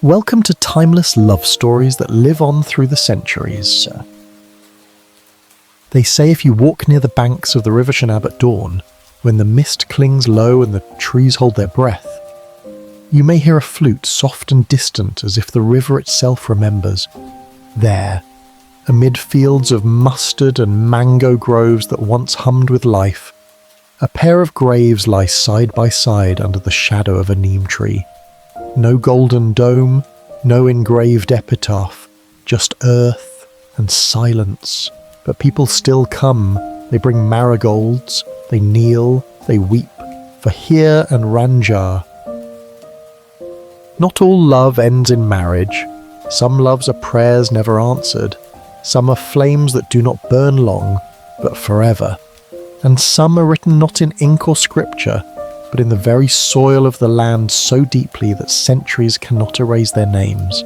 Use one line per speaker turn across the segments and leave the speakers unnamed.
Welcome to timeless love stories that live on through the centuries, sir. They say if you walk near the banks of the River Shenab at dawn, when the mist clings low and the trees hold their breath, you may hear a flute soft and distant as if the river itself remembers. There, amid fields of mustard and mango groves that once hummed with life, a pair of graves lie side by side under the shadow of a neem tree. No golden dome, no engraved epitaph, just earth and silence. But people still come. They bring marigolds, they kneel, they weep for Heer and Ranjha. Not all love ends in marriage. Some loves are prayers never answered. Some are flames that do not burn long, but forever. And some are written not in ink or scripture, but in the very soil of the land so deeply that centuries cannot erase their names.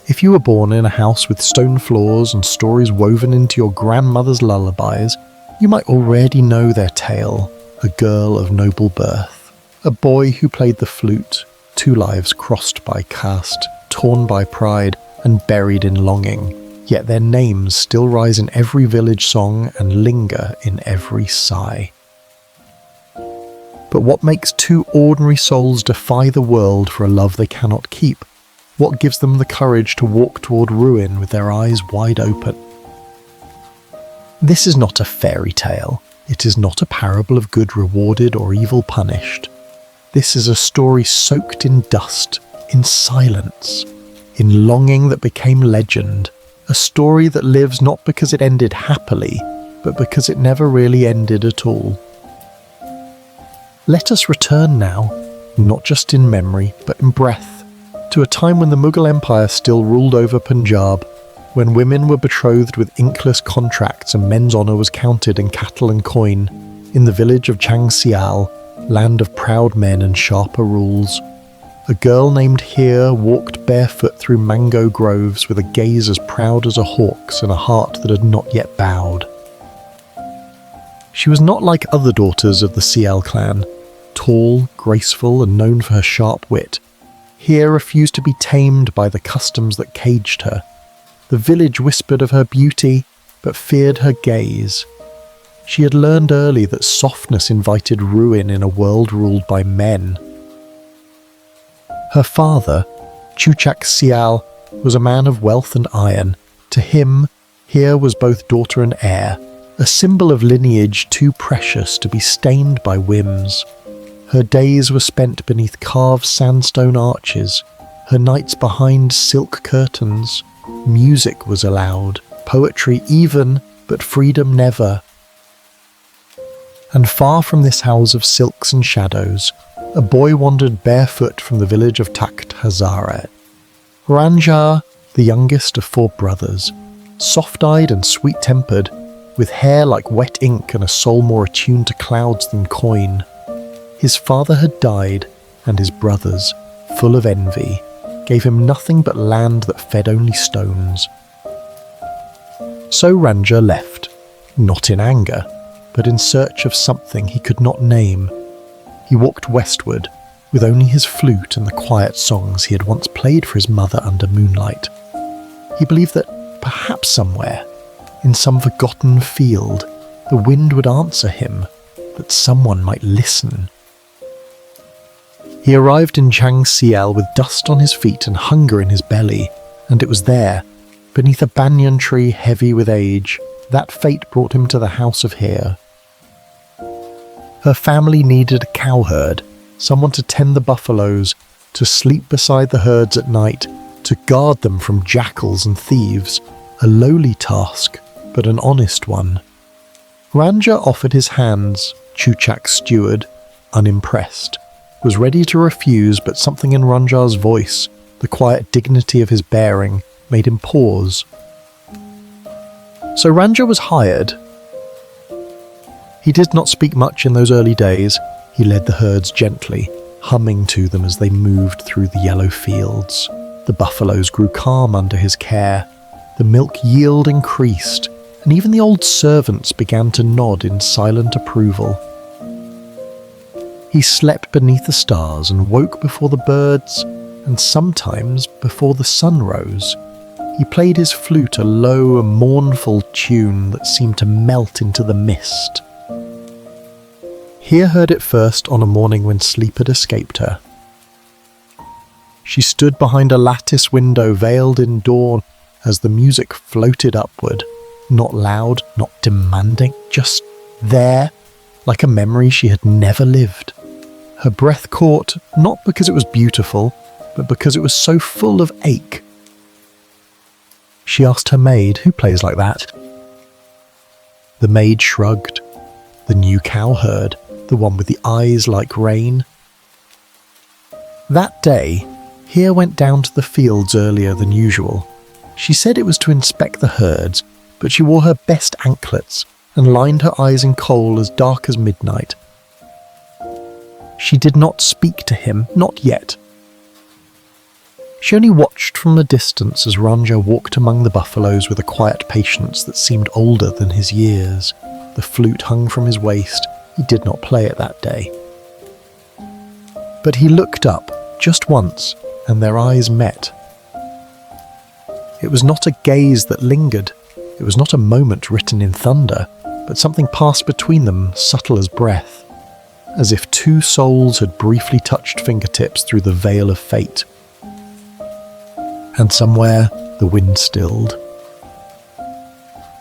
If you were born in a house with stone floors and stories woven into your grandmother's lullabies, you might already know their tale, a girl of noble birth, a boy who played the flute, two lives crossed by caste, torn by pride, and buried in longing, yet their names still rise in every village song and linger in every sigh. But what makes two ordinary souls defy the world for a love they cannot keep? What gives them the courage to walk toward ruin with their eyes wide open? This is not a fairy tale. It is not a parable of good rewarded or evil punished. This is a story soaked in dust, in silence, in longing that became legend, a story that lives not because it ended happily, but because it never really ended at all. Let us return now, not just in memory, but in breath, to a time when the Mughal Empire still ruled over Punjab, when women were betrothed with inkless contracts and men's honour was counted in cattle and coin, in the village of Changsial, land of proud men and sharper rules. A girl named Heer walked barefoot through mango groves with a gaze as proud as a hawk's and a heart that had not yet bowed. She was not like other daughters of the Sial clan, tall, graceful, and known for her sharp wit. Heer refused to be tamed by the customs that caged her. The village whispered of her beauty, but feared her gaze. She had learned early that softness invited ruin in a world ruled by men. Her father, Chuchak Sial, was a man of wealth and iron. To him, Heer was both daughter and heir, a symbol of lineage too precious to be stained by whims. Her days were spent beneath carved sandstone arches, her nights behind silk curtains. Music was allowed, poetry even, but freedom never. And far from this house of silks and shadows, a boy wandered barefoot from the village of Takht Hazara. Ranjha, the youngest of four brothers, soft-eyed and sweet-tempered, with hair like wet ink and a soul more attuned to clouds than coin. His father had died, and his brothers, full of envy, gave him nothing but land that fed only stones. So Ranjha left, not in anger, but in search of something he could not name. He walked westward, with only his flute and the quiet songs he had once played for his mother under moonlight. He believed that perhaps somewhere, in some forgotten field, the wind would answer him, that someone might listen. He arrived in Changsial with dust on his feet and hunger in his belly, and it was there, beneath a banyan tree heavy with age, that fate brought him to the house of Heer. Her family needed a cowherd, someone to tend the buffaloes, to sleep beside the herds at night, to guard them from jackals and thieves, a lowly task, but an honest one. Ranjha offered his hands, Chuchak's steward, unimpressed, was ready to refuse, but something in Ranjha's voice, the quiet dignity of his bearing, made him pause. So Ranjha was hired. He did not speak much in those early days. He led the herds gently, humming to them as they moved through the yellow fields. The buffaloes grew calm under his care. The milk yield increased, and even the old servants began to nod in silent approval. He slept beneath the stars and woke before the birds, and sometimes, before the sun rose, he played his flute a low, mournful tune that seemed to melt into the mist. Heer heard it first on a morning when sleep had escaped her. She stood behind a lattice window veiled in dawn as the music floated upward, not loud, not demanding, just there, like a memory she had never lived. Her breath caught, not because it was beautiful, but because it was so full of ache. She asked her maid, "Who plays like that?" The maid shrugged. The new cowherd, the one with the eyes like rain. That day, Heer went down to the fields earlier than usual. She said it was to inspect the herds, but she wore her best anklets and lined her eyes in kohl as dark as midnight. She did not speak to him, not yet. She only watched from a distance as Ranjha walked among the buffaloes with a quiet patience that seemed older than his years. The flute hung from his waist. He did not play it that day. But he looked up, just once, and their eyes met. It was not a gaze that lingered. It was not a moment written in thunder, but something passed between them, subtle as breath, as if two souls had briefly touched fingertips through the veil of fate. And somewhere the wind stilled.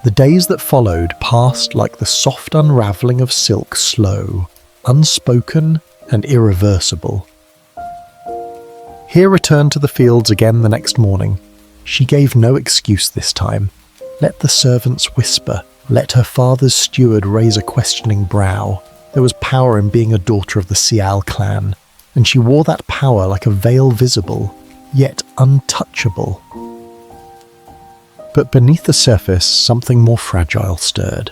The days that followed passed like the soft unravelling of silk, slow, unspoken and irreversible. Heer returned to the fields again the next morning. She gave no excuse this time. Let the servants whisper, let her father's steward raise a questioning brow. There was power in being a daughter of the Sial clan, and she wore that power like a veil visible, yet untouchable. But beneath the surface, something more fragile stirred.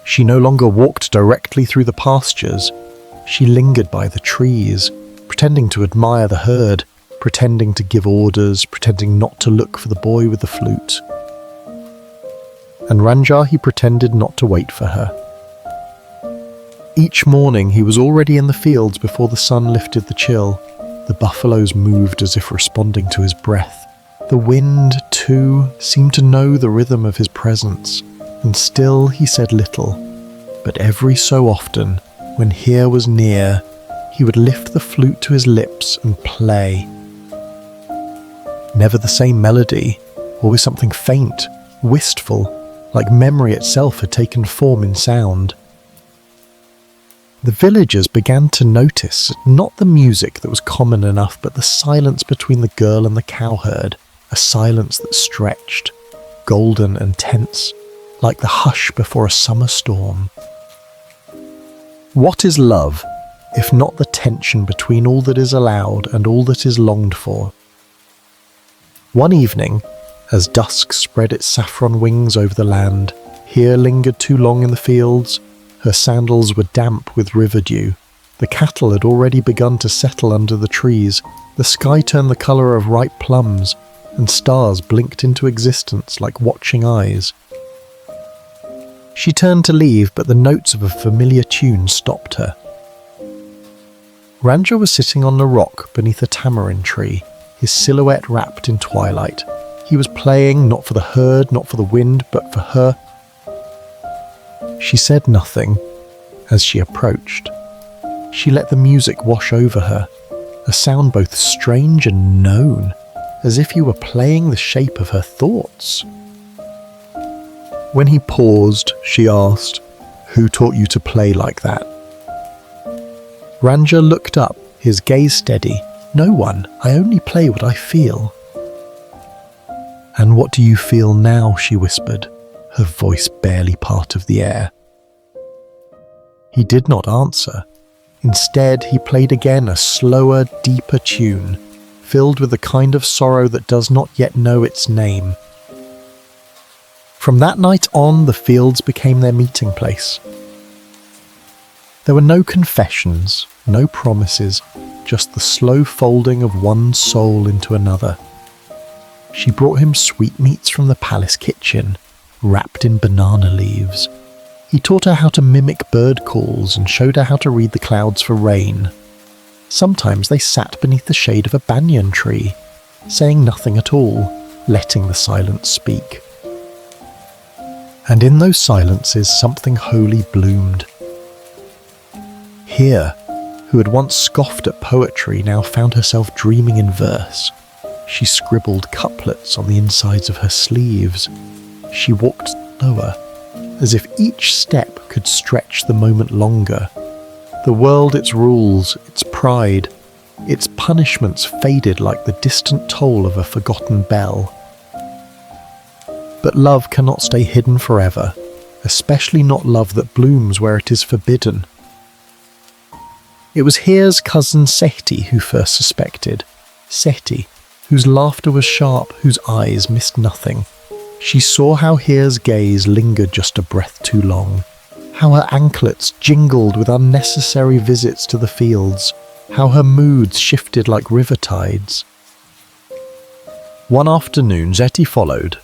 She no longer walked directly through the pastures. She lingered by the trees, pretending to admire the herd, pretending to give orders, pretending not to look for the boy with the flute. And Ranjha, he pretended not to wait for her. Each morning he was already in the fields before the sun lifted the chill. The buffaloes moved as if responding to his breath. The wind, too, seemed to know the rhythm of his presence, and still he said little. But every so often, when Heer was near, he would lift the flute to his lips and play. Never the same melody, always something faint, wistful, like memory itself had taken form in sound. The villagers began to notice not the music that was common enough, but the silence between the girl and the cowherd, a silence that stretched, golden and tense, like the hush before a summer storm. What is love, if not the tension between all that is allowed and all that is longed for? One evening, as dusk spread its saffron wings over the land, Heer lingered too long in the fields. Her sandals were damp with river dew. The cattle had already begun to settle under the trees. The sky turned the colour of ripe plums, and stars blinked into existence like watching eyes. She turned to leave, but the notes of a familiar tune stopped her. Ranjha was sitting on a rock beneath a tamarind tree, his silhouette wrapped in twilight. He was playing, not for the herd, not for the wind, but for her. She said nothing as she approached. She let the music wash over her, a sound both strange and known, as if he were playing the shape of her thoughts. When he paused, she asked, "Who taught you to play like that?" Ranjha looked up, his gaze steady. "No one. I only play what I feel." "And what do you feel now?" she whispered, her voice barely part of the air. He did not answer. Instead, he played again a slower, deeper tune, filled with the kind of sorrow that does not yet know its name. From that night on, the fields became their meeting place. There were no confessions, no promises, just the slow folding of one soul into another. She brought him sweetmeats from the palace kitchen, wrapped in banana leaves. He taught her how to mimic bird calls and showed her how to read the clouds for rain. Sometimes they sat beneath the shade of a banyan tree, saying nothing at all, letting the silence speak. And in those silences something holy bloomed. Heer, who had once scoffed at poetry, now found herself dreaming in verse. She scribbled couplets on the insides of her sleeves. She walked slower, as if each step could stretch the moment longer. The world, its rules, its pride, its punishments faded like the distant toll of a forgotten bell. But love cannot stay hidden forever, especially not love that blooms where it is forbidden. It was Heer's cousin Seti who first suspected. Seti, whose laughter was sharp, whose eyes missed nothing. She saw how Heer's gaze lingered just a breath too long, how her anklets jingled with unnecessary visits to the fields, how her moods shifted like river tides. One afternoon Seti followed.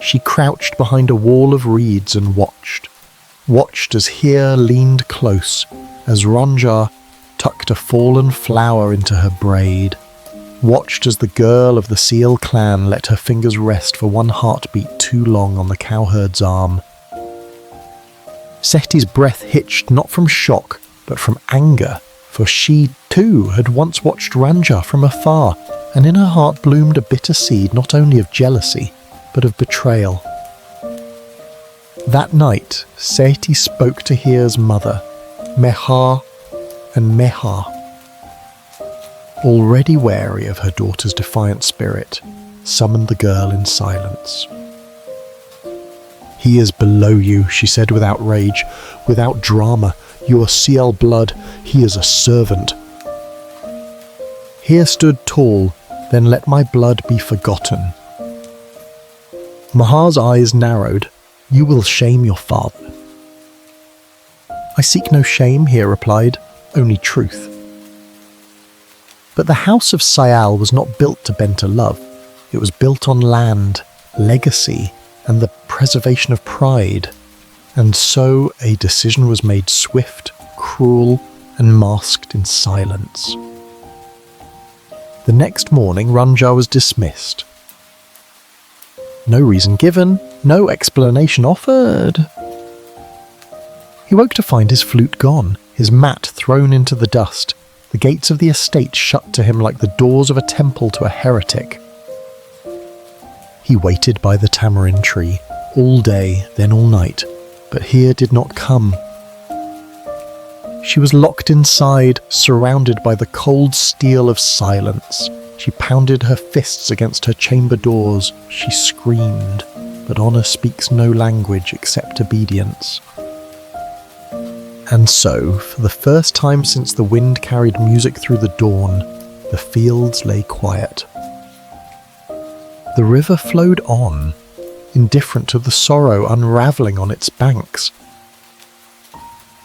She crouched behind a wall of reeds and watched as Heer leaned close, as Ranjha tucked a fallen flower into her braid, watched as the girl of the seal clan let her fingers rest for one heartbeat too long on the cowherd's arm. Seti's breath hitched not from shock, but from anger, for she, too, had once watched Ranjha from afar, and in her heart bloomed a bitter seed not only of jealousy, but of betrayal. That night, Seti spoke to Heer's mother, Mehar and Mehar. Already wary of her daughter's defiant spirit, summoned the girl in silence. "He is below you," she said without rage, without drama. "You are Ciel blood, he is a servant." Heer stood tall, "Then let my blood be forgotten." Mehar's eyes narrowed. "You will shame your father." "I seek no shame," Heer replied, "only truth." But the house of Ciel was not built to bend to love. It was built on land, legacy, and the preservation of pride. And so a decision was made swift, cruel, and masked in silence. The next morning, Ranjha was dismissed. No reason given, no explanation offered. He woke to find his flute gone, his mat thrown into the dust, the gates of the estate shut to him like the doors of a temple to a heretic. He waited by the tamarind tree, all day, then all night, but Heer did not come. She was locked inside, surrounded by the cold steel of silence. She pounded her fists against her chamber doors. She screamed, but honor speaks no language except obedience. And so, for the first time since the wind carried music through the dawn, the fields lay quiet. The river flowed on, indifferent to the sorrow unravelling on its banks.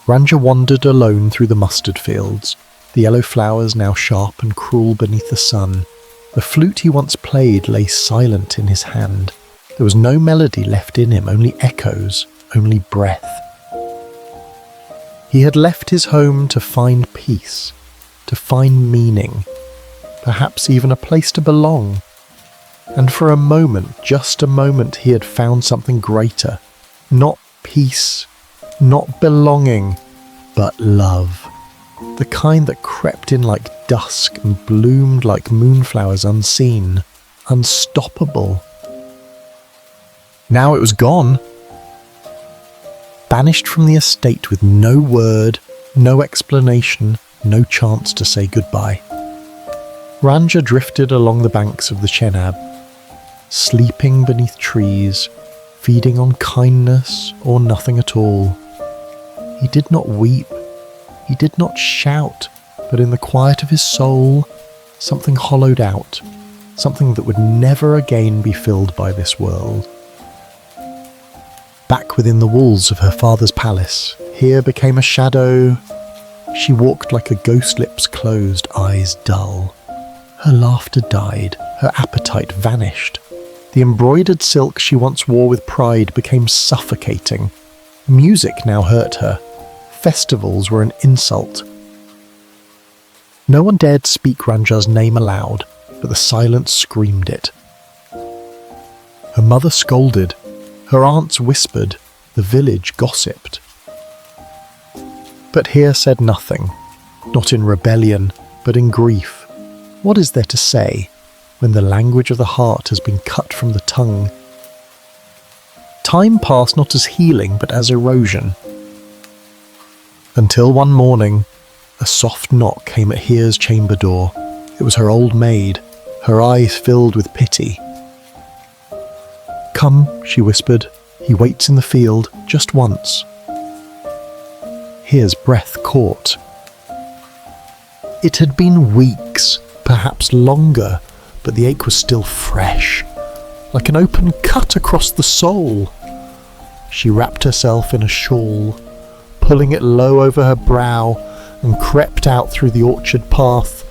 Ranjha wandered alone through the mustard fields, the yellow flowers now sharp and cruel beneath the sun. The flute he once played lay silent in his hand. There was no melody left in him, only echoes, only breath. He had left his home to find peace, to find meaning, perhaps even a place to belong. And for a moment, just a moment, he had found something greater. Not peace, not belonging, but love. The kind that crept in like dusk and bloomed like moonflowers unseen, unstoppable. Now it was gone. Banished from the estate with no word, no explanation, no chance to say goodbye. Ranjha drifted along the banks of the Chenab, sleeping beneath trees, feeding on kindness or nothing at all. He did not weep, he did not shout, but in the quiet of his soul, something hollowed out, something that would never again be filled by this world. Back within the walls of her father's palace, Heer became a shadow. She walked like a ghost, lips closed, eyes dull. Her laughter died, her appetite vanished. The embroidered silk she once wore with pride became suffocating. Music now hurt her. Festivals were an insult. No one dared speak Ranjha's name aloud, but the silence screamed it. Her mother scolded, her aunts whispered, the village gossiped. But Heer said nothing, not in rebellion, but in grief. What is there to say when the language of the heart has been cut from the tongue? Time passed not as healing, but as erosion. Until one morning, a soft knock came at Heer's chamber door. It was her old maid, her eyes filled with pity. "Come," she whispered, "he waits in the field, just once." Heer's breath caught. It had been weeks, perhaps longer, but the ache was still fresh, like an open cut across the soul. She wrapped herself in a shawl, pulling it low over her brow, and crept out through the orchard path,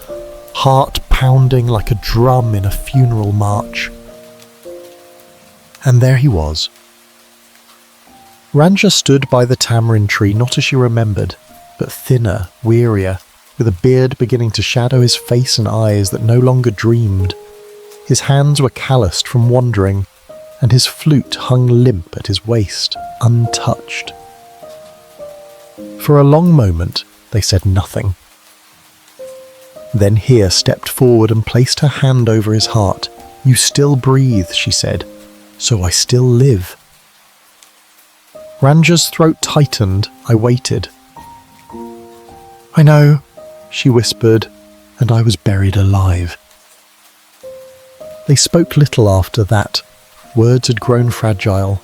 heart pounding like a drum in a funeral march. And there he was. Ranjha stood by the tamarind tree, not as she remembered, but thinner, wearier, with a beard beginning to shadow his face and eyes that no longer dreamed. His hands were calloused from wandering, and his flute hung limp at his waist, untouched. For a long moment, they said nothing. Then Heer stepped forward and placed her hand over his heart. "You still breathe," she said, "so I still live." Ranjha's throat tightened. I waited. "I know," she whispered, and I was buried alive. They spoke little after that. Words had grown fragile,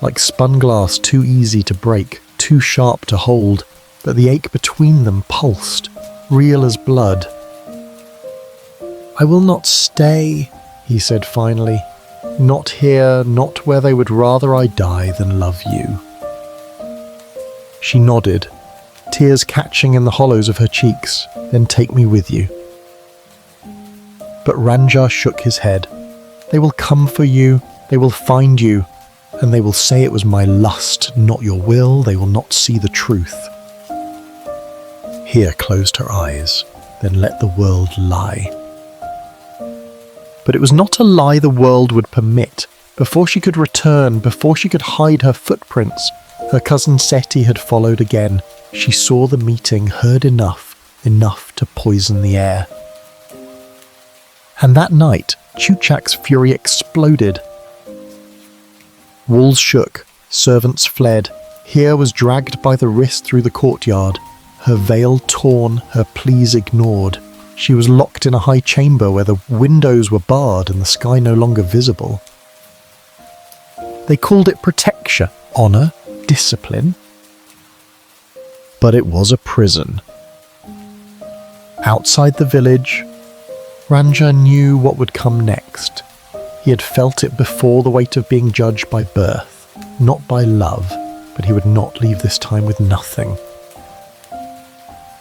like spun glass too easy to break, too sharp to hold, but the ache between them pulsed, real as blood. "I will not stay," he said finally. "Not here, not where they would rather I die than love you." She nodded, tears catching in the hollows of her cheeks. "Then take me with you." But Ranjha shook his head. "They will come for you, they will find you, and they will say it was my lust, not your will. They will not see the truth." Heer closed her eyes, then let the world lie. But it was not a lie the world would permit. Before she could return, before she could hide her footprints, her cousin Seti had followed again. She saw the meeting, heard enough to poison the air. And that night, Chuchak's fury exploded. Walls shook, servants fled. Heer was dragged by the wrist through the courtyard, her veil torn, her pleas ignored. She was locked in a high chamber where the windows were barred and the sky no longer visible. They called it protection, honour, discipline. But it was a prison. Outside the village, Ranjha knew what would come next. He had felt it before, the weight of being judged by birth, not by love, but he would not leave this time with nothing.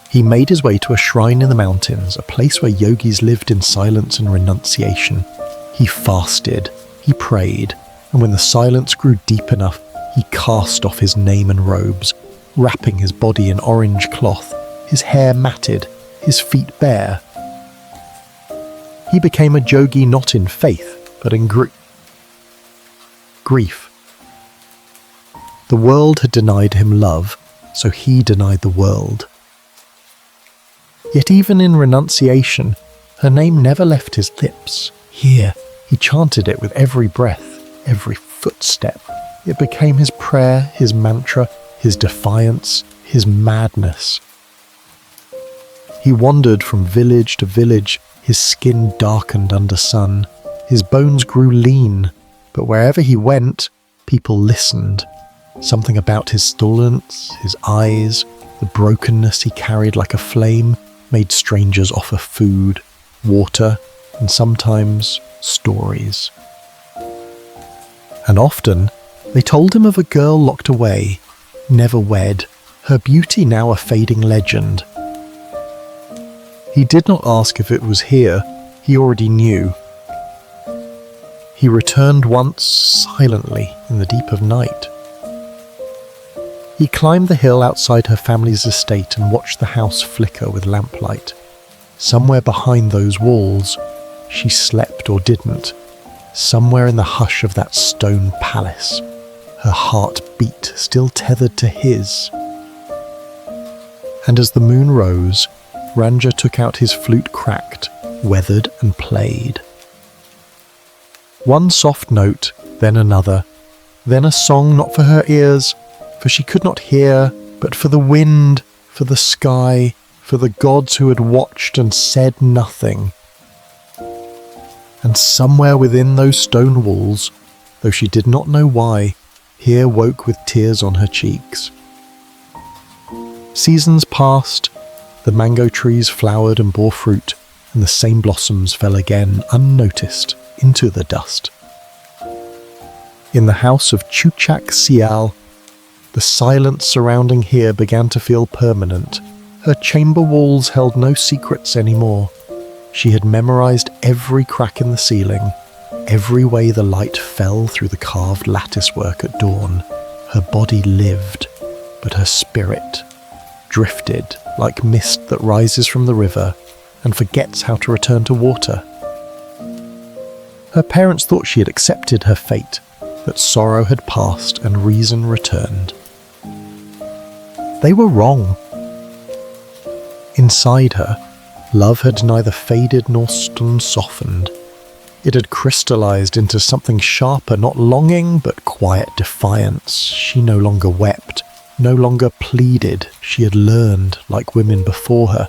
He made his way to a shrine in the mountains, a place where yogis lived in silence and renunciation. He fasted, he prayed, and when the silence grew deep enough, he cast off his name and robes, wrapping his body in orange cloth, his hair matted, his feet bare. He became a jogi not in faith, but in grief. The world had denied him love, so he denied the world. Yet even in renunciation, her name never left his lips. Here, he chanted it with every breath, every footstep. It became his prayer, his mantra, his defiance, his madness. He wandered from village to village, his skin darkened under sun. His bones grew lean, but wherever he went, people listened. Something about his stolence, his eyes, the brokenness he carried like a flame, made strangers offer food, water, and sometimes stories. And often, they told him of a girl locked away, never wed, her beauty now a fading legend. He did not ask if it was here, he already knew. He returned once silently in the deep of night. He climbed the hill outside her family's estate and watched the house flicker with lamplight. somewhere behind those walls, she slept or didn't, somewhere in the hush of that stone palace, her heart beat still tethered to his. And as the moon rose, Ranjha took out his flute cracked, weathered and played. One soft note, then another, then a song not for her ears, for she could not hear, but for the wind, for the sky, for the gods who had watched and said nothing. And somewhere within those stone walls, though she did not know why, Heer woke with tears on her cheeks. Seasons passed, the mango trees flowered and bore fruit, and the same blossoms fell again unnoticed into the dust. In the house of Chuchak Sial, the silence surrounding Heer began to feel permanent. Her chamber walls held no secrets anymore. She had memorized every crack in the ceiling, every way the light fell through the carved latticework at dawn. Her body lived, but her spirit drifted like mist that rises from the river and forgets how to return to water. Her parents thought she had accepted her fate, that sorrow had passed and reason returned. They were wrong. Inside her, love had neither faded nor softened. It had crystallized into something sharper, not longing, but quiet defiance. She no longer wept, no longer pleaded. She had learned, like women before her,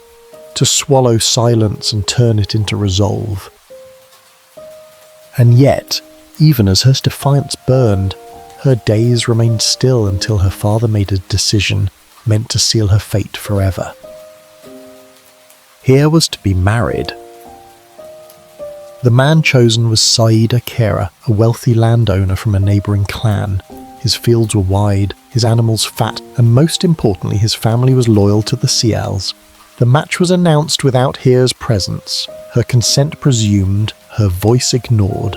to swallow silence and turn it into resolve. And yet, even as her defiance burned, her days remained still until her father made a decision meant to seal her fate forever. Heer was to be married. The man chosen was Saeed Akera, a wealthy landowner from a neighbouring clan. His fields were wide, his animals fat, and most importantly his family was loyal to the Sials. The match was announced without Heer's presence, her consent presumed, her voice ignored.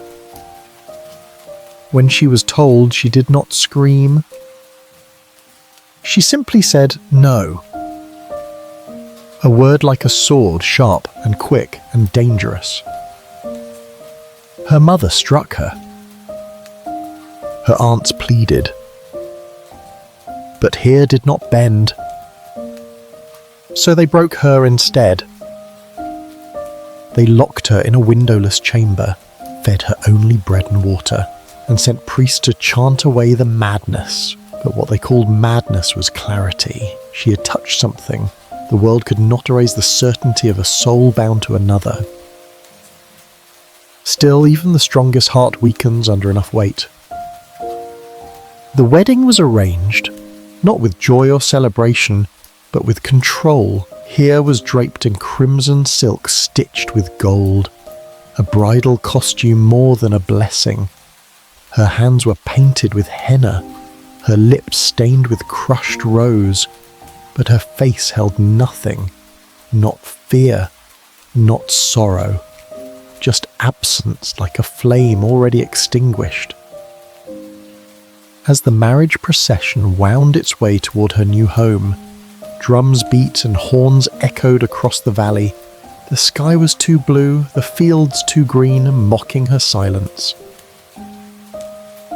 When she was told, she did not scream. She simply said no. A word like a sword, sharp and quick and dangerous. Her mother struck her. Her aunts pleaded. But Heer did not bend. So they broke her instead. They locked her in a windowless chamber, fed her only bread and water, and sent priests to chant away the madness. But what they called madness was clarity. She had touched something. The world could not erase the certainty of a soul bound to another. Still, even the strongest heart weakens under enough weight. The wedding was arranged, not with joy or celebration, but with control. Heer was draped in crimson silk stitched with gold, a bridal costume more than a blessing. Her hands were painted with henna, her lips stained with crushed rose, but her face held nothing, not fear, not sorrow, just absence like a flame already extinguished. As the marriage procession wound its way toward her new home, drums beat and horns echoed across the valley. The sky was too blue, the fields too green, mocking her silence.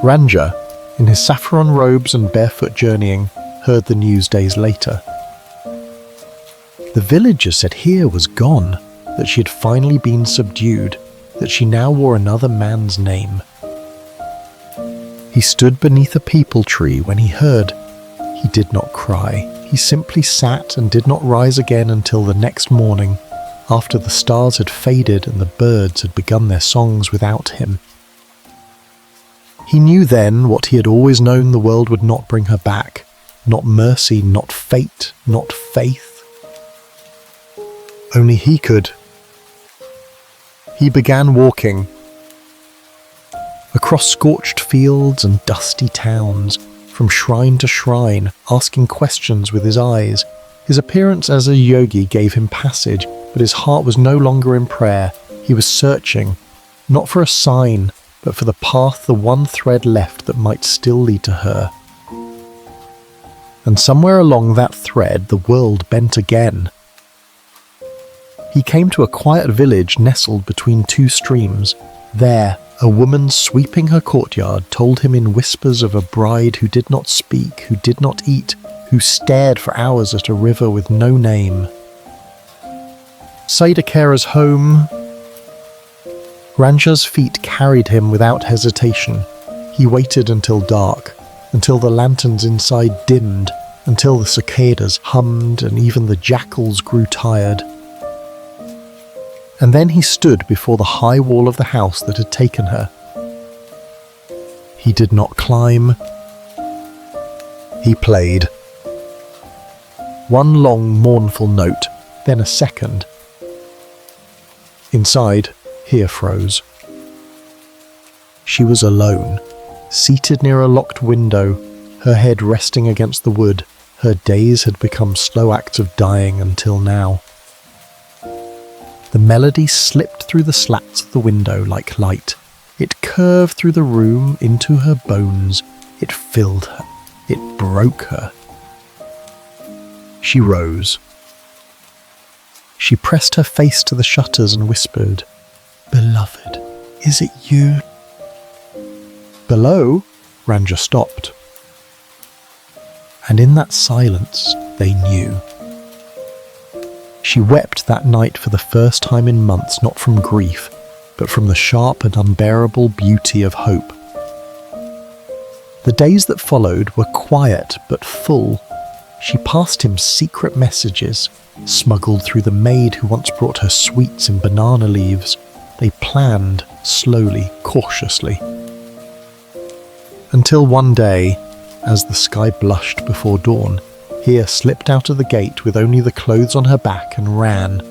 Ranjha, in his saffron robes and barefoot journeying, heard the news days later. The villagers said Heer was gone, that she had finally been subdued, that she now wore another man's name. He stood beneath a peepal tree when he heard. He did not cry. He simply sat and did not rise again until the next morning, after the stars had faded and the birds had begun their songs without him. He knew then what he had always known: the world would not bring her back. Not mercy, not fate, not faith. Only he could. He began walking across scorched fields and dusty towns, from shrine to shrine, asking questions with his eyes. His appearance as a yogi gave him passage, but his heart was no longer in prayer. He was searching, not for a sign, but for the path, the one thread left that might still lead to her. And somewhere along that thread the world bent again. He came to a quiet village nestled between two streams. There, a woman sweeping her courtyard told him in whispers of a bride who did not speak, who did not eat, who stared for hours at a river with no name. Saida Kera's home. Ranjha's feet carried him without hesitation. He waited until dark, until the lanterns inside dimmed, until the cicadas hummed and even the jackals grew tired. And then he stood before the high wall of the house that had taken her. He did not climb. He played. One long, mournful note, then a second. Inside, Heer froze. She was alone, seated near a locked window, her head resting against the wood. Her days had become slow acts of dying until now. The melody slipped through the slats of the window like light. It curved through the room into her bones. It filled her. It broke her. She rose. She pressed her face to the shutters and whispered, "Beloved, is it you?" Below, Ranjha stopped. And in that silence, they knew. She wept that night for the first time in months, not from grief, but from the sharp and unbearable beauty of hope. The days that followed were quiet but full. She passed him secret messages, smuggled through the maid who once brought her sweets in banana leaves. They planned, slowly, cautiously. Until one day, as the sky blushed before dawn, Heer slipped out of the gate with only the clothes on her back and ran.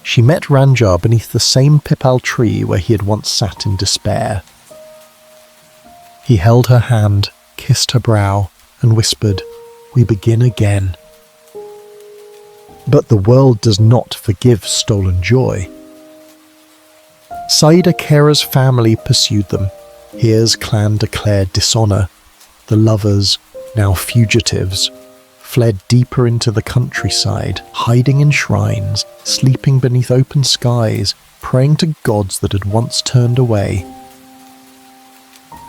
She met Ranjha beneath the same pipal tree where he had once sat in despair. He held her hand, kissed her brow, and whispered, "We begin again." But the world does not forgive stolen joy. Saida Kera's family pursued them. Heer's clan declared dishonour. The lovers, now fugitives, fled deeper into the countryside, hiding in shrines, sleeping beneath open skies, praying to gods that had once turned away.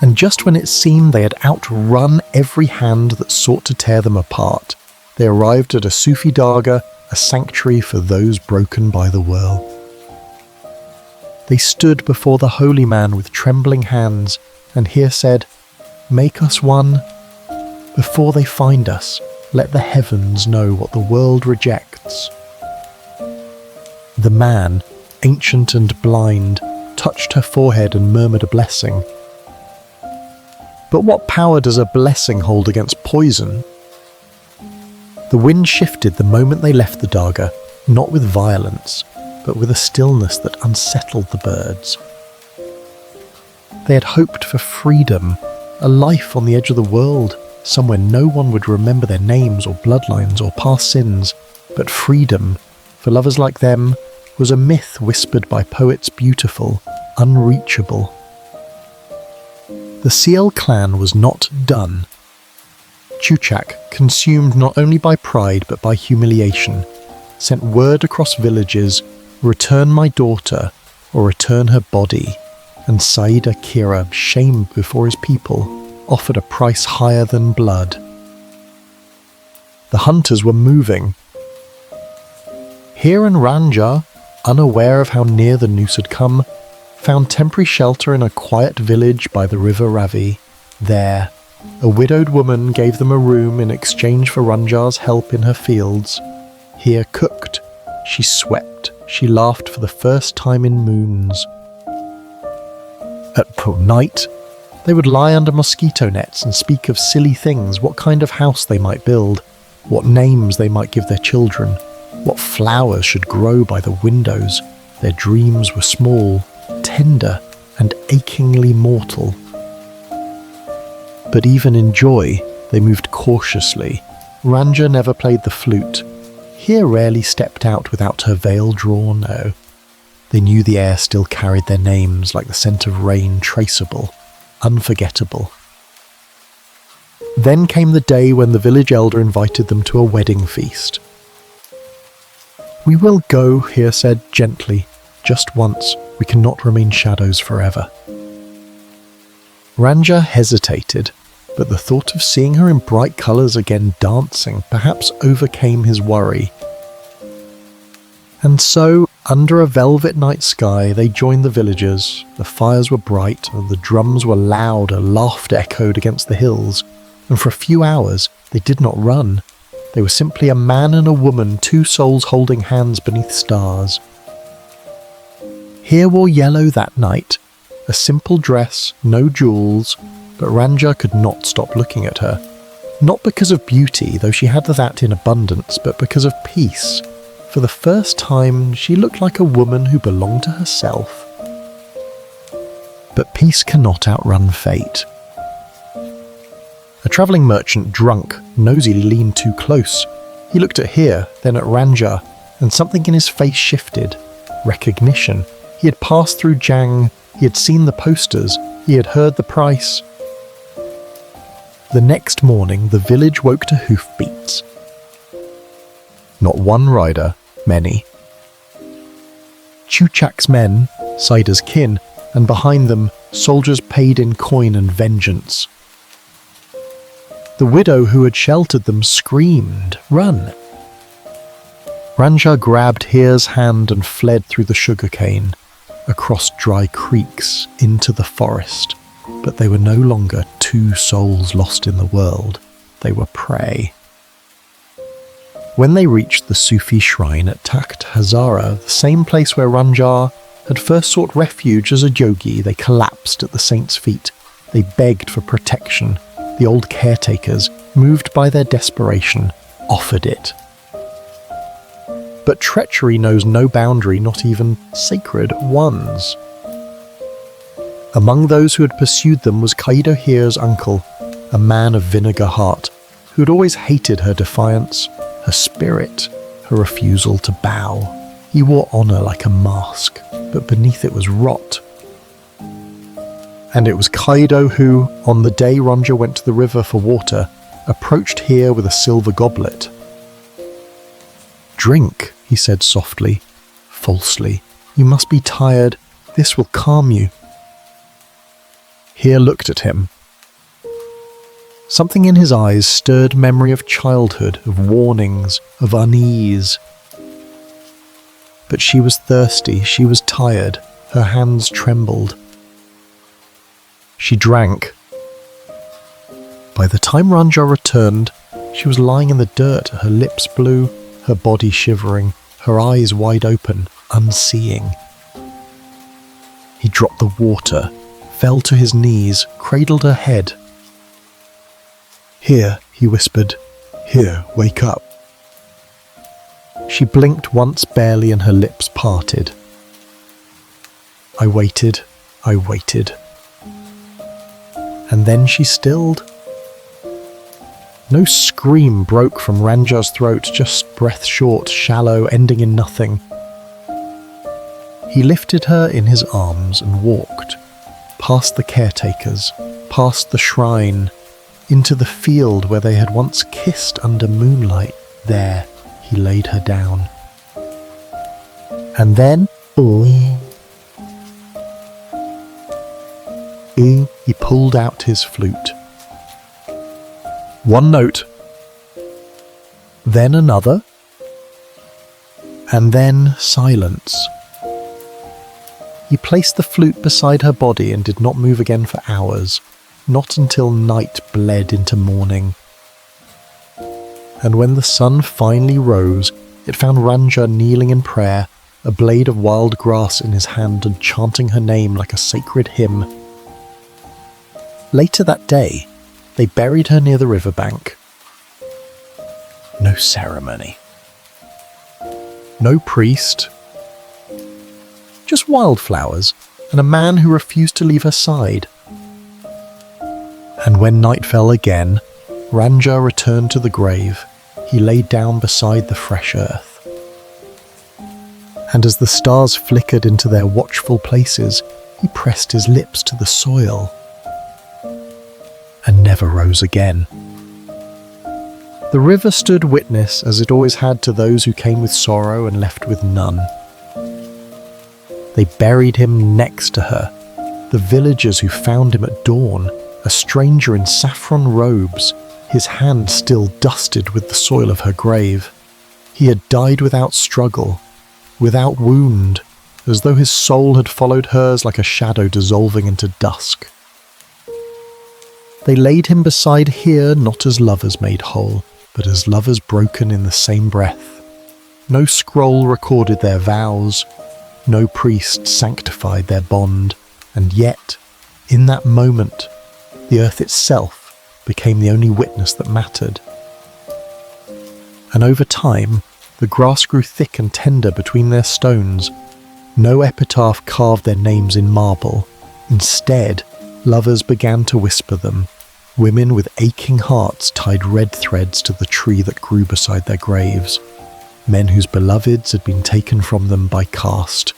And just when it seemed they had outrun every hand that sought to tear them apart, they arrived at a Sufi dargah, a sanctuary for those broken by the whirl. They stood before the holy man with trembling hands, and Heer said, "Make us one. Before they find us, let the heavens know what the world rejects." The man, ancient and blind, touched her forehead and murmured a blessing. But what power does a blessing hold against poison? The wind shifted the moment they left the dargah, not with violence, but with a stillness that unsettled the birds. They had hoped for freedom, a life on the edge of the world, somewhere no one would remember their names or bloodlines or past sins, but freedom, for lovers like them, was a myth whispered by poets beautiful, unreachable. The Seal clan was not done. Chuchak, consumed not only by pride but by humiliation, sent word across villages, "Return my daughter, or return her body," and Saida Kera, shamed before his people, offered a price higher than blood. The hunters were moving. Heer and Ranjha, unaware of how near the noose had come, found temporary shelter in a quiet village by the river Ravi. There, a widowed woman gave them a room in exchange for Ranjha's help in her fields. Heer cooked, she swept, she laughed for the first time in moons. At night, they would lie under mosquito nets and speak of silly things, what kind of house they might build, what names they might give their children, what flowers should grow by the windows. Their dreams were small, tender, and achingly mortal. But even in joy, they moved cautiously. Ranjha never played the flute. Heer rarely stepped out without her veil drawn. No. They knew the air still carried their names like the scent of rain, traceable, unforgettable. Then came the day when the village elder invited them to a wedding feast. "We will go," Heer said gently. "Just once. We cannot remain shadows forever." Ranjha hesitated, but the thought of seeing her in bright colours again dancing perhaps overcame his worry. And so, under a velvet night sky, they joined the villagers. The fires were bright, and the drums were loud, and laughter echoed against the hills. And for a few hours, they did not run. They were simply a man and a woman, two souls holding hands beneath stars. Heer wore yellow that night, a simple dress, no jewels, but Ranjha could not stop looking at her. Not because of beauty, though she had that in abundance, but because of peace. For the first time, she looked like a woman who belonged to herself. But peace cannot outrun fate. A travelling merchant, drunk, nosily leaned too close. He looked at Heer, then at Ranjha, and something in his face shifted. Recognition. He had passed through Jang, he had seen the posters, he had heard the price. The next morning, the village woke to hoofbeats. Not one rider, many. Chuchak's men, Saida's kin, and behind them, soldiers paid in coin and vengeance. The widow who had sheltered them screamed, "Run!" Ranjha grabbed Heer's hand and fled through the sugarcane, across dry creeks, into the forest. But they were no longer two souls lost in the world. They were prey. When they reached the Sufi shrine at Takht Hazara, the same place where Ranjha had first sought refuge as a yogi, they collapsed at the saint's feet. They begged for protection. The old caretakers, moved by their desperation, offered it. But treachery knows no boundary, not even sacred ones. Among those who had pursued them was Kaido Heer's uncle, a man of vinegar heart, who had always hated her defiance, her spirit, her refusal to bow. He wore honour like a mask, but beneath it was rot. And it was Kaido who, on the day Ranjha went to the river for water, approached Heer with a silver goblet. "Drink," he said softly, falsely. "You must be tired. This will calm you." Heer looked at him. Something in his eyes stirred memory of childhood, of warnings, of unease. But she was thirsty, she was tired, her hands trembled. She drank. By the time Ranjha returned, she was lying in the dirt, her lips blue, her body shivering, her eyes wide open, unseeing. He dropped the water, fell to his knees, cradled her head. "Heer," he whispered. "Heer, wake up." She blinked once barely and her lips parted. I waited. And then she stilled. No scream broke from Ranjha's throat, just breath short, shallow, ending in nothing. He lifted her in his arms and walked, past the caretakers, past the shrine, into the field where they had once kissed under moonlight. There, he laid her down. And then, he pulled out his flute. One note, then another, and then silence. He placed the flute beside her body and did not move again for hours, not until night bled into morning. And when the sun finally rose, it found Ranjha kneeling in prayer, a blade of wild grass in his hand and chanting her name like a sacred hymn. Later that day, they buried her near the riverbank. No ceremony. No priest. Just wildflowers and a man who refused to leave her side. And when night fell again, Ranjha returned to the grave. He lay down beside the fresh earth. And as the stars flickered into their watchful places, he pressed his lips to the soil and never rose again. The river stood witness, as it always had, to those who came with sorrow and left with none. They buried him next to her, the villagers who found him at dawn, a stranger in saffron robes, his hand still dusted with the soil of her grave. He had died without struggle, without wound, as though his soul had followed hers like a shadow dissolving into dusk. They laid him beside Heer not as lovers made whole, but as lovers broken in the same breath. No scroll recorded their vows, no priest sanctified their bond, and yet, in that moment, the earth itself became the only witness that mattered. And over time, the grass grew thick and tender between their stones. No epitaph carved their names in marble. Instead, lovers began to whisper them. Women with aching hearts tied red threads to the tree that grew beside their graves. Men whose beloveds had been taken from them by caste,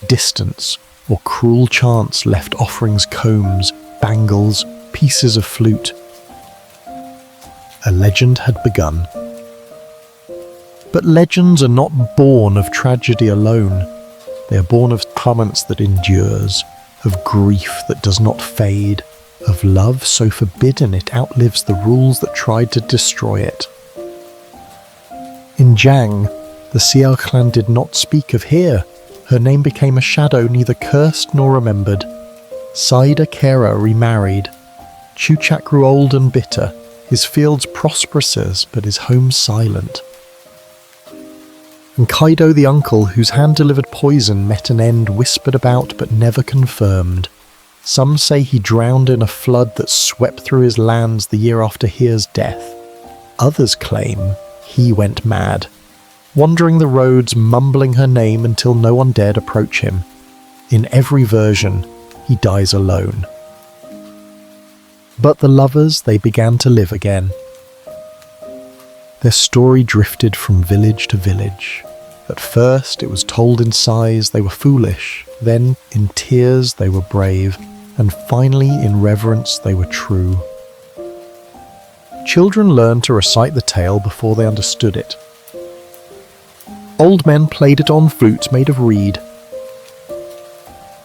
distance, or cruel chance left offerings, combs, bangles, pieces of flute. A legend had begun. But legends are not born of tragedy alone. They are born of torments that endures, of grief that does not fade, of love so forbidden it outlives the rules that tried to destroy it. In Jang, the Sial clan did not speak of Heer. Her name became a shadow neither cursed nor remembered. Saida Kera remarried. Chuchak grew old and bitter, his fields prosperous but his home silent. And Kaido the uncle, whose hand-delivered poison met an end, whispered about but never confirmed. Some say he drowned in a flood that swept through his lands the year after Heer's death. Others claim he went mad, wandering the roads mumbling her name until no one dared approach him. In every version, he dies alone. But the lovers, they began to live again. Their story drifted from village to village. At first, it was told in sighs they were foolish, then in tears they were brave, and finally in reverence they were true. Children learned to recite the tale before they understood it. Old men played it on flutes made of reed.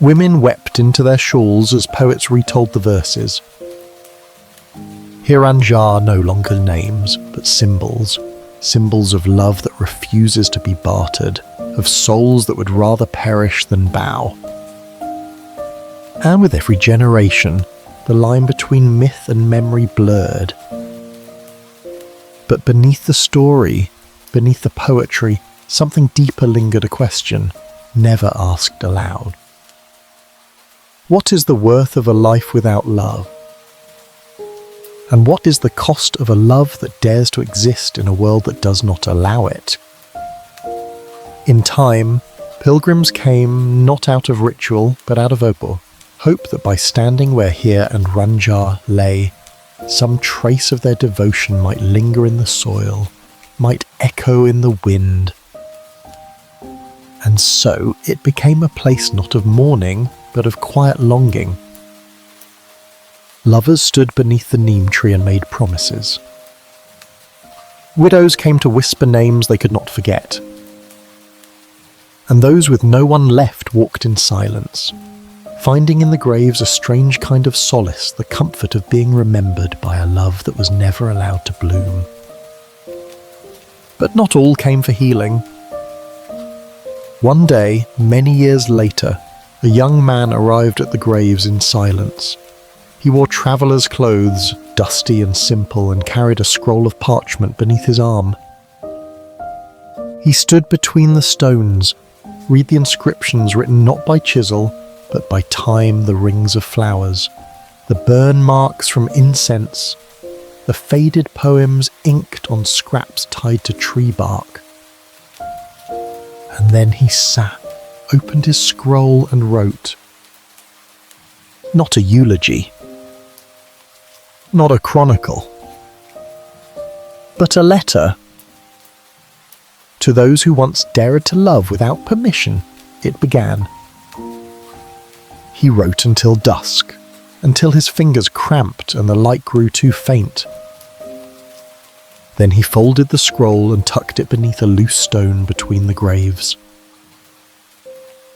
Women wept into their shawls as poets retold the verses. Heer and Ranjha no longer names, but symbols. Symbols of love that refuses to be bartered, of souls that would rather perish than bow. And with every generation, the line between myth and memory blurred. But beneath the story, beneath the poetry, something deeper lingered, a question, never asked aloud. What is the worth of a life without love? And what is the cost of a love that dares to exist in a world that does not allow it? In time, pilgrims came not out of ritual, but out of hope that by standing where Heer and Ranjha lay, some trace of their devotion might linger in the soil, might echo in the wind. And so it became a place not of mourning, but of quiet longing. Lovers stood beneath the neem tree and made promises. Widows came to whisper names they could not forget. And those with no one left walked in silence, finding in the graves a strange kind of solace, the comfort of being remembered by a love that was never allowed to bloom. But not all came for healing. One day, many years later, a young man arrived at the graves in silence. He wore traveller's clothes, dusty and simple, and carried a scroll of parchment beneath his arm. He stood between the stones, read the inscriptions written not by chisel, but by time, the rings of flowers, the burn marks from incense, the faded poems inked on scraps tied to tree bark. And then he sat, opened his scroll and wrote. Not a eulogy, not a chronicle, but a letter. To those who once dared to love without permission, it began. He wrote until dusk, until his fingers cramped and the light grew too faint. Then he folded the scroll and tucked it beneath a loose stone between the graves.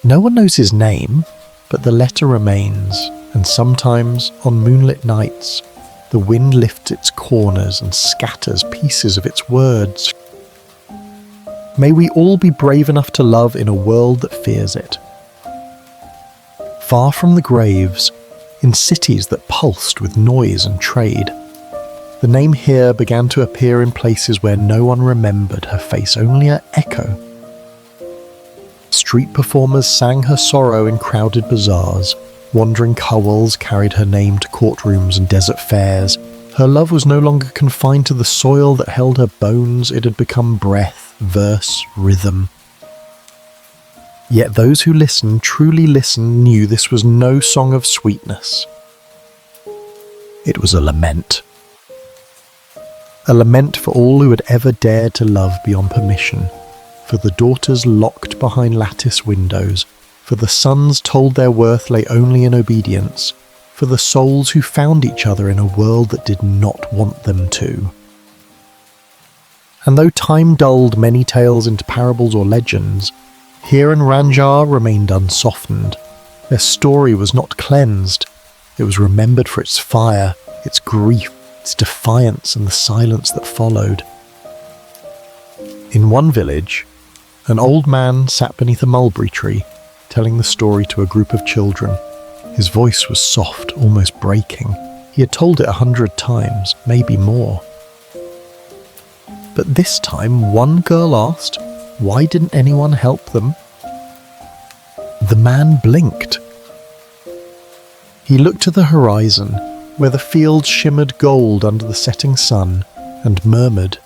No one knows his name, but the letter remains, and sometimes, on moonlit nights, the wind lifts its corners and scatters pieces of its words. May we all be brave enough to love in a world that fears it. Far from the graves, in cities that pulsed with noise and trade, the name Heer began to appear in places where no one remembered her face, only an echo. Street performers sang her sorrow in crowded bazaars. Wandering cowls carried her name to courtrooms and desert fairs. Her love was no longer confined to the soil that held her bones. It had become breath, verse, rhythm. Yet those who listened, truly listened, knew this was no song of sweetness. It was a lament. A lament for all who had ever dared to love beyond permission, for the daughters locked behind lattice windows, for the sons told their worth lay only in obedience, for the souls who found each other in a world that did not want them to. And though time dulled many tales into parables or legends, Heer and Ranjha remained unsoftened. Their story was not cleansed. It was remembered for its fire, its grief, its defiance, and the silence that followed. In one village, an old man sat beneath a mulberry tree, telling the story to a group of children. His voice was soft, almost breaking. He had told it 100 times, maybe more. But this time, one girl asked, why didn't anyone help them? The man blinked. He looked to the horizon, where the fields shimmered gold under the setting sun, and murmured,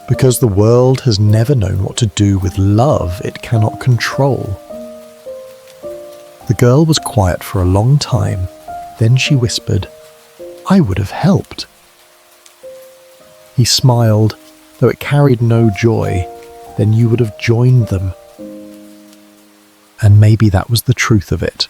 because the world has never known what to do with love it cannot control. The girl was quiet for a long time. Then she whispered, I would have helped. He smiled, though it carried no joy. Then you would have joined them. And maybe that was the truth of it.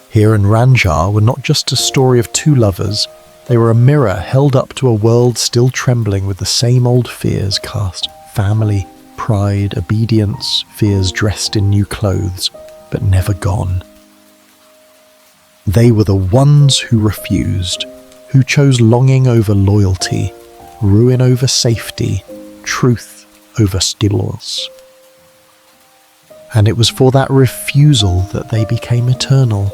Heer and Ranjha were not just a story of two lovers, they were a mirror held up to a world still trembling with the same old fears cast: family, pride, obedience, fears dressed in new clothes, but never gone. They were the ones who refused, who chose longing over loyalty, ruin over safety, truth over stillness. And it was for that refusal that they became eternal.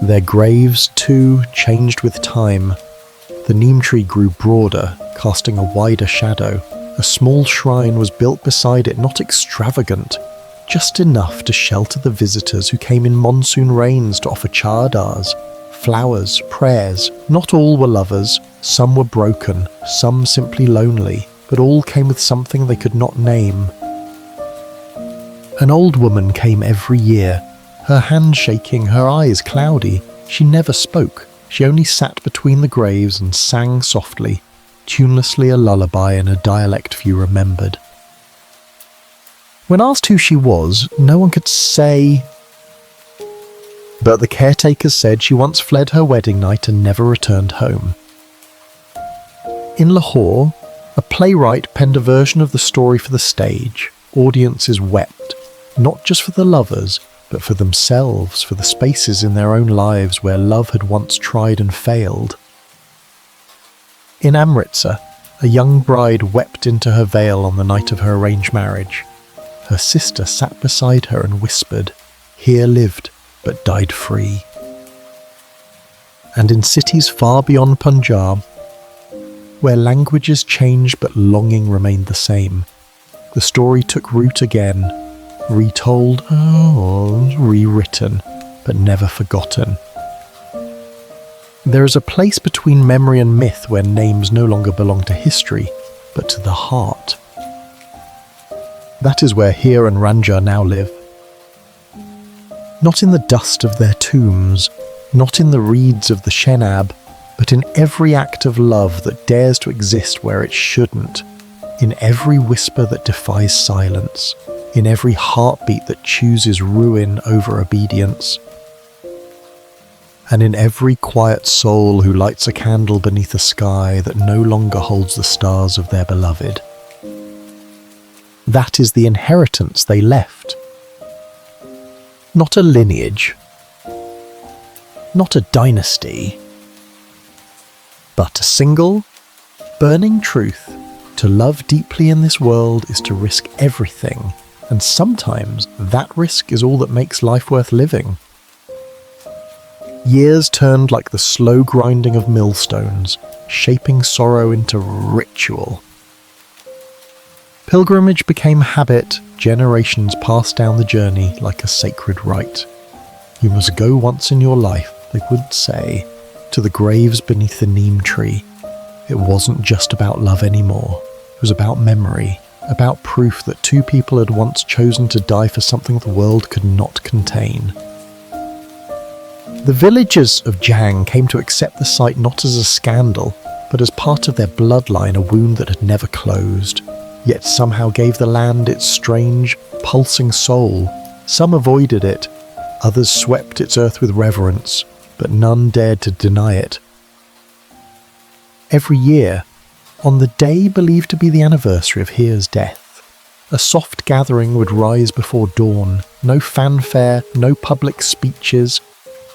Their graves, too, changed with time. The neem tree grew broader, casting a wider shadow. A small shrine was built beside it, not extravagant, just enough to shelter the visitors who came in monsoon rains to offer chadars, flowers, prayers. Not all were lovers, some were broken, some simply lonely, but all came with something they could not name. An old woman came every year, her hand shaking, her eyes cloudy. She never spoke, she only sat between the graves and sang softly, tunelessly, a lullaby in a dialect few remembered. When asked who she was, no one could say, but the caretakers said she once fled her wedding night and never returned home. In Lahore, a playwright penned a version of the story for the stage. Audiences wept, not just for the lovers, but for themselves, for the spaces in their own lives where love had once tried and failed. In Amritsar, a young bride wept into her veil on the night of her arranged marriage. Her sister sat beside her and whispered, Heer lived, but died free. And in cities far beyond Punjab, where languages changed but longing remained the same, the story took root again, retold, rewritten, but never forgotten. There is a place between memory and myth where names no longer belong to history, but to the heart. That is where Heer and Ranjha now live. Not in the dust of their tombs, not in the reeds of the Shenab, but in every act of love that dares to exist where it shouldn't, in every whisper that defies silence, in every heartbeat that chooses ruin over obedience. and in every quiet soul who lights a candle beneath a sky that no longer holds the stars of their beloved. That is the inheritance they left. Not a lineage, not a dynasty, but a single, burning truth. To love deeply in this world is to risk everything, and sometimes that risk is all that makes life worth living. Years turned like the slow grinding of millstones, shaping sorrow into ritual. Pilgrimage became habit, generations passed down the journey like a sacred rite. You must go once in your life, they would say, to the graves beneath the neem tree. It wasn't just about love anymore. It was about memory, about proof that two people had once chosen to die for something the world could not contain. The villagers of Jang came to accept the site not as a scandal, but as part of their bloodline, a wound that had never closed, yet somehow gave the land its strange, pulsing soul. Some avoided it, others swept its earth with reverence, but none dared to deny it. Every year, on the day believed to be the anniversary of Heer's death, a soft gathering would rise before dawn, no fanfare, no public speeches,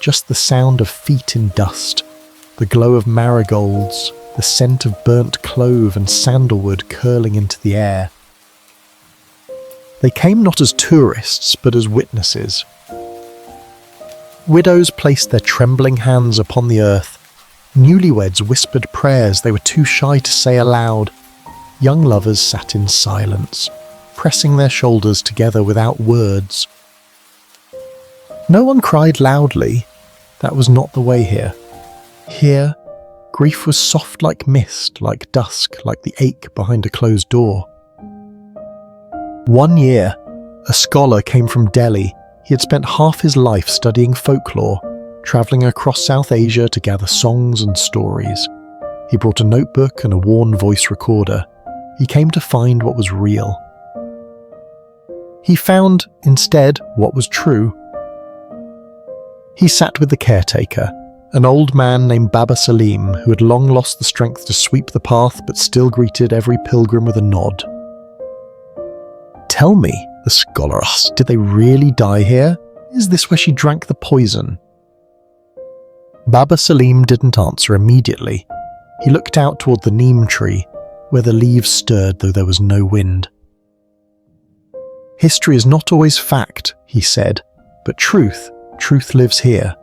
just the sound of feet in dust, the glow of marigolds, the scent of burnt clove and sandalwood curling into the air. They came not as tourists, but as witnesses. Widows placed their trembling hands upon the earth. Newlyweds whispered prayers they were too shy to say aloud. Young lovers sat in silence, pressing their shoulders together without words. No one cried loudly. That was not the way here. Here, grief was soft like mist, like dusk, like the ache behind a closed door. One year, a scholar came from Delhi. He had spent half his life studying folklore, travelling across South Asia to gather songs and stories. He brought a notebook and a worn voice recorder. He came to find what was real. He found, instead, what was true. He sat with the caretaker, an old man named Baba Salim, who had long lost the strength to sweep the path but still greeted every pilgrim with a nod. "Tell me," the scholar asked, "did they really die here? Is this where she drank the poison?" Baba Salim didn't answer immediately. He looked out toward the neem tree, where the leaves stirred though there was no wind. "History is not always fact," he said, "but truth lives here."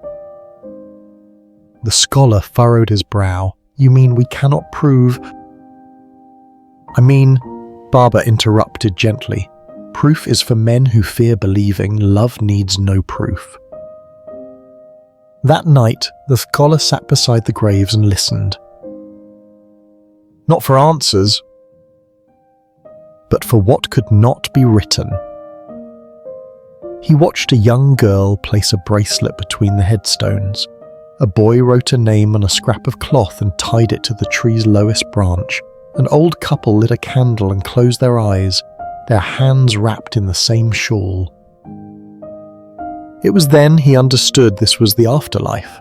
The scholar furrowed his brow. "You mean we cannot prove—" "I mean," Baba interrupted gently, "proof is for men who fear believing. Love needs no proof." That night, the scholar sat beside the graves and listened. Not for answers, but for what could not be written. He watched a young girl place a bracelet between the headstones. A boy wrote a name on a scrap of cloth and tied it to the tree's lowest branch. An old couple lit a candle and closed their eyes, their hands wrapped in the same shawl. It was then he understood this was the afterlife.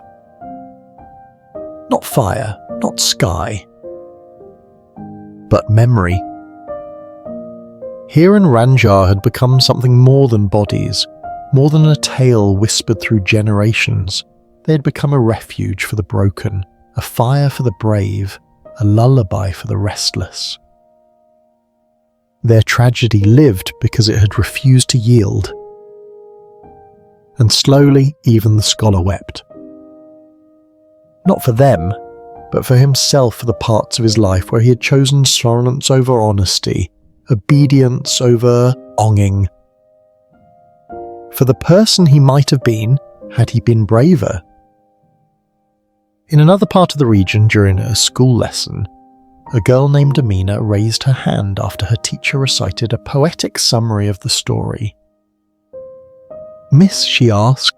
Not fire, not sky, but memory. Heer and Ranjha had become something more than bodies, more than a tale whispered through generations. They had become a refuge for the broken, a fire for the brave, a lullaby for the restless. Their tragedy lived because it had refused to yield. And slowly, even the scholar wept. Not for them, but for himself, for the parts of his life where he had chosen silence over honesty, obedience over onging. For the person he might have been had he been braver. In another part of the region, during a school lesson, a girl named Amina raised her hand after her teacher recited a poetic summary of the story. "Miss," she asked,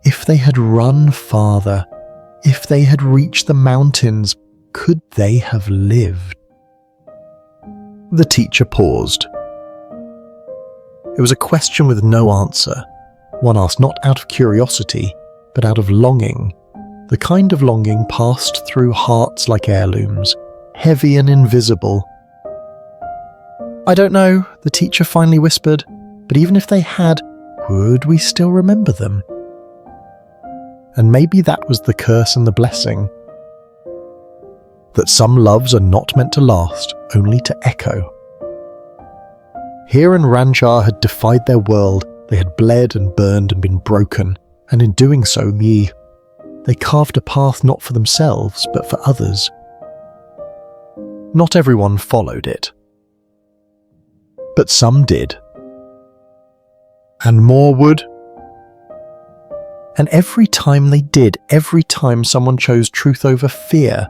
"if they had run farther, if they had reached the mountains, could they have lived?" The teacher paused. It was a question with no answer, one asked not out of curiosity, but out of longing. the kind of longing passed through hearts like heirlooms, heavy and invisible. "I don't know," the teacher finally whispered, "but even if they had, would we still remember them?" And maybe that was the curse and the blessing. That some loves are not meant to last, only to echo. Heer and Ranjha had defied their world. They had bled and burned and been broken, and in doing so, they carved a path not for themselves, but for others. Not everyone followed it, but some did. And more would. And every time they did, every time someone chose truth over fear,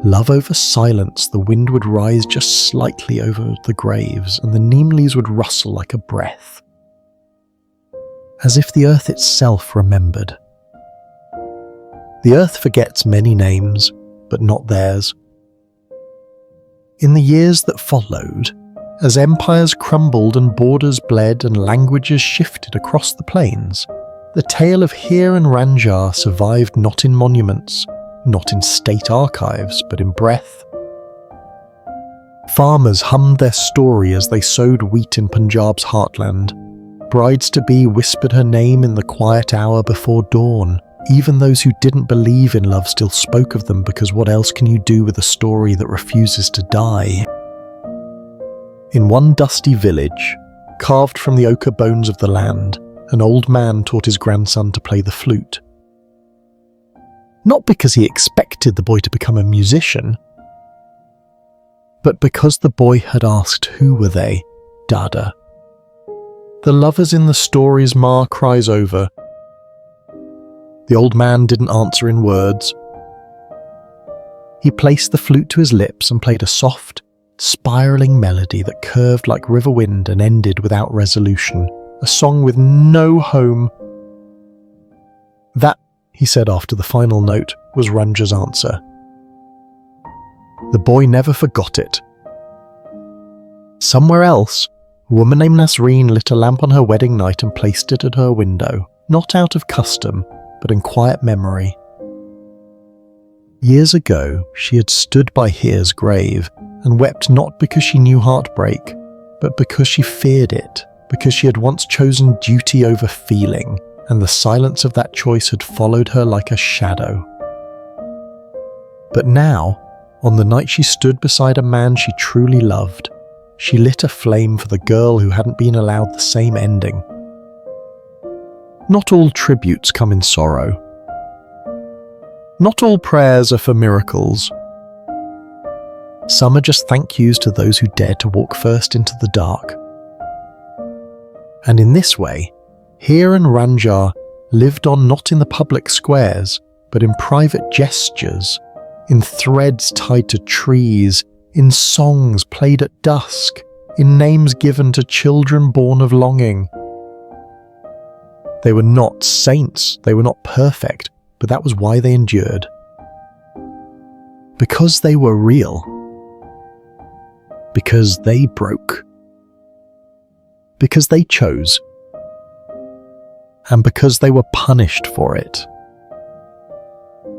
love over silence, the wind would rise just slightly over the graves, and the neem leaves would rustle like a breath, as if the earth itself remembered. The earth forgets many names, but not theirs. In the years that followed, as empires crumbled and borders bled and languages shifted across the plains, the tale of Heer and Ranjha survived not in monuments, not in state archives, but in breath. Farmers hummed their story as they sowed wheat in Punjab's heartland. Brides-to-be whispered her name in the quiet hour before dawn. Even those who didn't believe in love still spoke of them, because what else can you do with a story that refuses to die? In one dusty village, carved from the ochre bones of the land, an old man taught his grandson to play the flute. Not because he expected the boy to become a musician, but because the boy had asked, "Who were they, Dada?" The lovers in the stories Ma cries over. The old man didn't answer in words. He placed the flute to his lips and played a soft, spiraling melody that curved like river wind and ended without resolution, a song with no home. "That," he said after the final note, was Ranjha's answer. The boy never forgot it. Somewhere else, a woman named Nasreen lit a lamp on her wedding night and placed it at her window, not out of custom, but in quiet memory. Years ago, she had stood by Heer's grave and wept not because she knew heartbreak, but because she feared it, because she had once chosen duty over feeling, and the silence of that choice had followed her like a shadow. But now, on the night she stood beside a man she truly loved, she lit a flame for the girl who hadn't been allowed the same ending. Not all tributes come in sorrow. Not all prayers are for miracles. Some are just thank yous to those who dared to walk first into the dark. And in this way, Heer and Ranjha lived on not in the public squares, but in private gestures, in threads tied to trees, in songs played at dusk, in names given to children born of longing. They were not saints, they were not perfect, but that was why they endured. Because they were real. Because they broke. Because they chose. And because they were punished for it.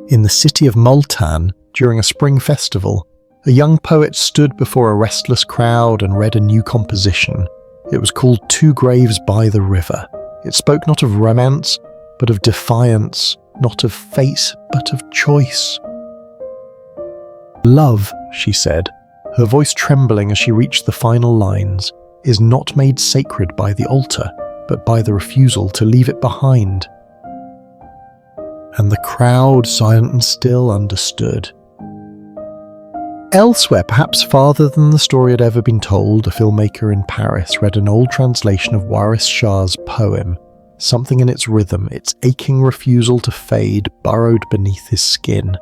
In the city of Multan, during a spring festival, a young poet stood before a restless crowd and read a new composition. It was called Two Graves by the River. It spoke not of romance, but of defiance, not of fate, but of choice. "Love," she said, her voice trembling as she reached the final lines, "is not made sacred by the altar, but by the refusal to leave it behind." And the crowd, silent and still, understood. Elsewhere, perhaps farther than the story had ever been told, a filmmaker in Paris read an old translation of Waris Shah's poem. Something in its rhythm, its aching refusal to fade, burrowed beneath his skin.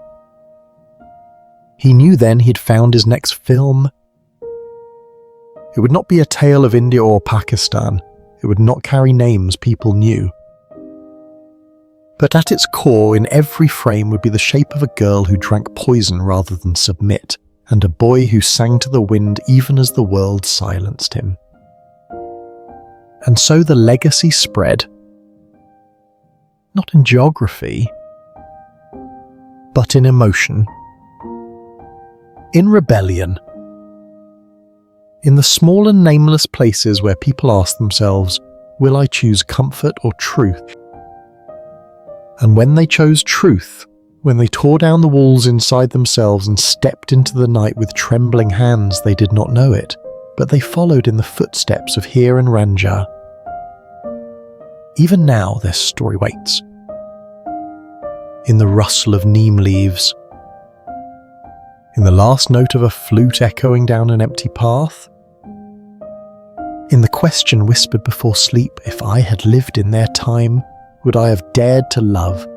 He knew then he'd found his next film. It would not be a tale of India or Pakistan. It would not carry names people knew. But at its core, in every frame, would be the shape of a girl who drank poison rather than submit, and a boy who sang to the wind even as the world silenced him. And so the legacy spread. Not in geography, but in emotion, in rebellion, in the small and nameless places where people ask themselves, will I choose comfort or truth? And when they chose truth, when they tore down the walls inside themselves and stepped into the night with trembling hands, they did not know it, but they followed in the footsteps of Heer and Ranjha. Even now their story waits. In the rustle of neem leaves, in the last note of a flute echoing down an empty path, in the question whispered before sleep, if I had lived in their time, would I have dared to love?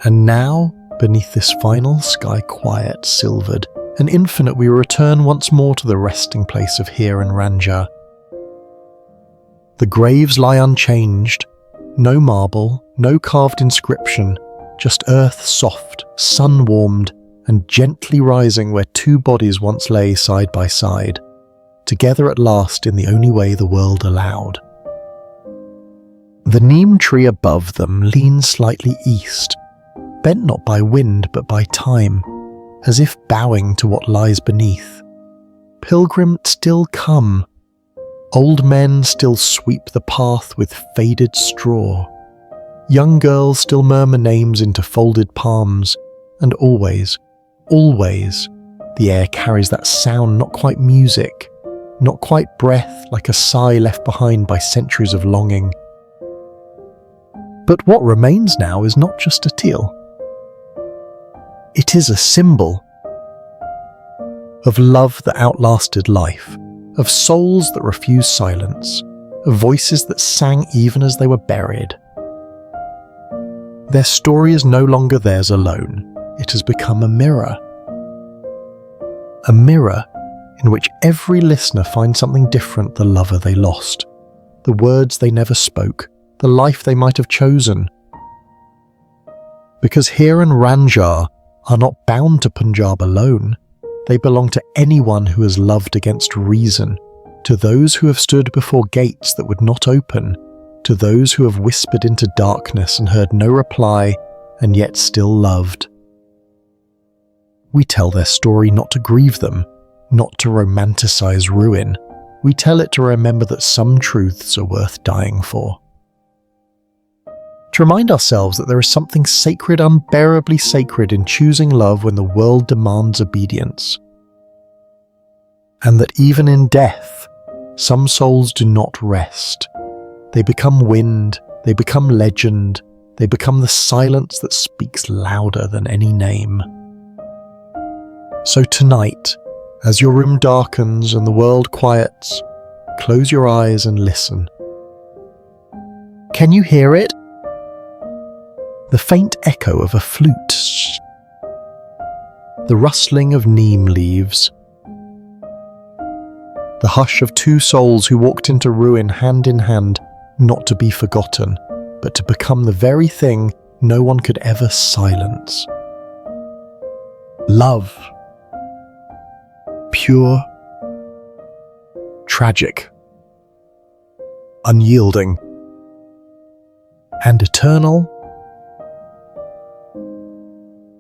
And now, beneath this final sky quiet, silvered, and infinite, we return once more to the resting place of Heer and Ranjha. The graves lie unchanged, no marble, no carved inscription, just earth soft, sun-warmed, and gently rising where two bodies once lay side by side, together at last in the only way the world allowed. The neem tree above them leans slightly east, bent not by wind but by time, as if bowing to what lies beneath. Pilgrim, still come. Old men still sweep the path with faded straw. Young girls still murmur names into folded palms, and always, always, the air carries that sound not quite music, not quite breath, like a sigh left behind by centuries of longing. But what remains now is not just a teal. It is a symbol of love that outlasted life, of souls that refused silence, of voices that sang even as they were buried. Their story is no longer theirs alone. It has become a mirror. A mirror in which every listener finds something different: the lover they lost, the words they never spoke, the life they might have chosen. Because Heer and Ranjha are not bound to Punjab alone. They belong to anyone who has loved against reason, to those who have stood before gates that would not open, to those who have whispered into darkness and heard no reply and yet still loved. We tell their story not to grieve them, not to romanticize ruin. We tell it to remember that some truths are worth dying for. To remind ourselves that there is something sacred, unbearably sacred, in choosing love when the world demands obedience. And that even in death, some souls do not rest. They become wind, they become legend, they become the silence that speaks louder than any name. So tonight, as your room darkens and the world quiets, close your eyes and listen. Can you hear it? The faint echo of a flute, the rustling of neem leaves, the hush of two souls who walked into ruin hand in hand, not to be forgotten, but to become the very thing no one could ever silence. Love. Pure, tragic, unyielding, and eternal